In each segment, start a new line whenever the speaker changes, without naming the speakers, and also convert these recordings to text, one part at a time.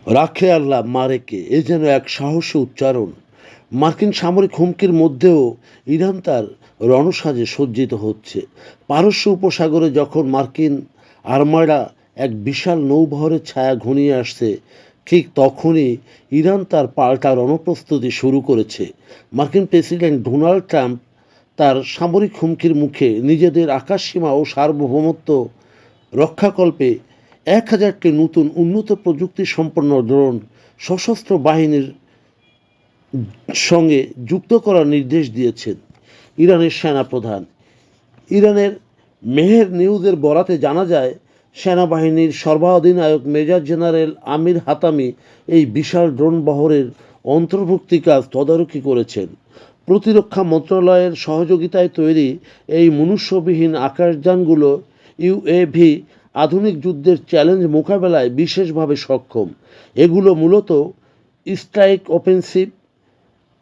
রাখে আল্লাহ মারেকে, এ যেন এক সাহসী উচ্চারণ। মার্কিন সামরিক হুমকির মধ্যেও ইরান তার রণসাজে সজ্জিত হচ্ছে। পারস্য উপসাগরে যখন মার্কিন আর্মারা এক বিশাল নৌবহরের ছায়া ঘনিয়ে আসছে, ঠিক তখনই ইরান তার পাল্টা রণপ্রস্তুতি শুরু করেছে। মার্কিন প্রেসিডেন্ট ডোনাল্ড ট্রাম্প তার সামরিক হুমকির মুখে নিজেদের আকাশসীমা ও সার্বভৌমত্ব রক্ষাকল্পে ১,০০০টি নতুন উন্নত প্রযুক্তি সম্পন্ন ড্রোন সশস্ত্র বাহিনীর সঙ্গে যুক্ত করার নির্দেশ দিয়েছেন ইরানের সেনাপ্রধান। ইরানের মেহের নিউজের বরাতে জানা যায়, সেনাবাহিনীর সর্বাধিনায়ক মেজর জেনারেল আমির হাতামি এই বিশাল ড্রোন বহরের অন্তর্ভুক্তি কাজ তদারকি করেছেন। প্রতিরক্ষা মন্ত্রণালয়ের সহযোগিতায় তৈরি এই মনুষ্যবিহীন আকাশযানগুলো ইউএভি আধুনিক যুদ্ধের চ্যালেঞ্জ মোকাবেলায় বিশেষভাবে সক্ষম। এগুলো মূলত স্ট্রাইক অফেন্সিভ,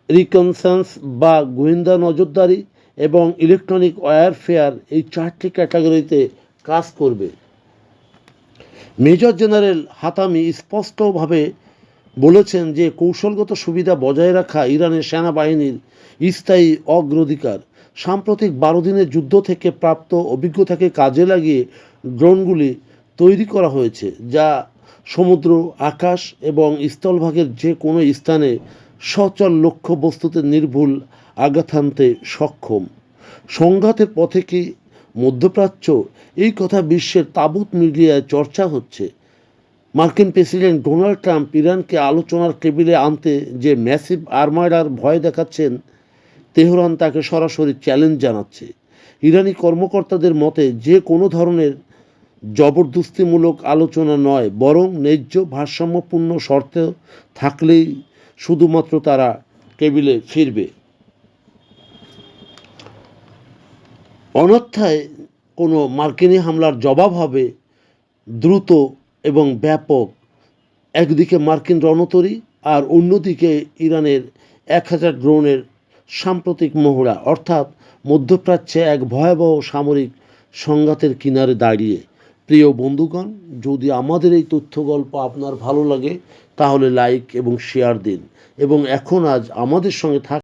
রিকনসান্স বা গোয়েন্দা নজরদারি এবং ইলেকট্রনিক ওয়ারফেয়ার, এই 4টি ক্যাটাগরিতে কাজ করবে। মেজর জেনারেল হাতামি স্পষ্টভাবে বলেছেন যে কৌশলগত সুবিধা বজায় রাখা ইরানের সেনাবাহিনীর স্থায়ী অগ্রাধিকার। সাম্প্রতিক 12 দিনের যুদ্ধ থেকে প্রাপ্ত অভিজ্ঞতাকে কাজে লাগিয়ে ড্রোনগুলি তৈরি করা হয়েছে, যা সমুদ্র, আকাশ এবং স্থলভাগের যে কোনো স্থানে সচল লক্ষ্যবস্তুতে নির্ভুল আঘাত হানতে সক্ষম। সংঘাতের পথে কি মধ্যপ্রাচ্য, এই কথা বিশ্বের তাবুত মিডিয়ায় চর্চা হচ্ছে। মার্কিন প্রেসিডেন্ট ডোনাল্ড ট্রাম্প ইরানকে আলোচনার টেবিলে আনতে যে ম্যাসিভ আর্মারার ভয় দেখাচ্ছেন, তেহরান তাকে সরাসরি চ্যালেঞ্জ জানাচ্ছে। ইরানি কর্মকর্তাদের মতে যে কোনো ধরনের জবরদস্তিমূলক আলোচনা নয়, বরং ন্যায্য ভারসাম্যপূর্ণ শর্ত থাকলেই শুধুমাত্র তারা টেবিলে ফিরবে। অন্যথায় কোনো মার্কিনী হামলার জবাব হবে দ্রুত এবং ব্যাপক। একদিকে মার্কিন রণতরী আর অন্যদিকে ইরানের 1,000 ড্রোনের সাম্প্রতিক মহড়া, অর্থাৎ মধ্যপ্রাচ্যে এক ভয়াবহ সামরিক সংঘাতের কিনারে দাঁড়িয়ে। প্রিয় বন্ধুগণ, যদি আমাদের এই তথ্য গল্প আপনার ভালো লাগে তাহলে লাইক এবং শেয়ার দিন, এবং আজ আমাদের সঙ্গে থাক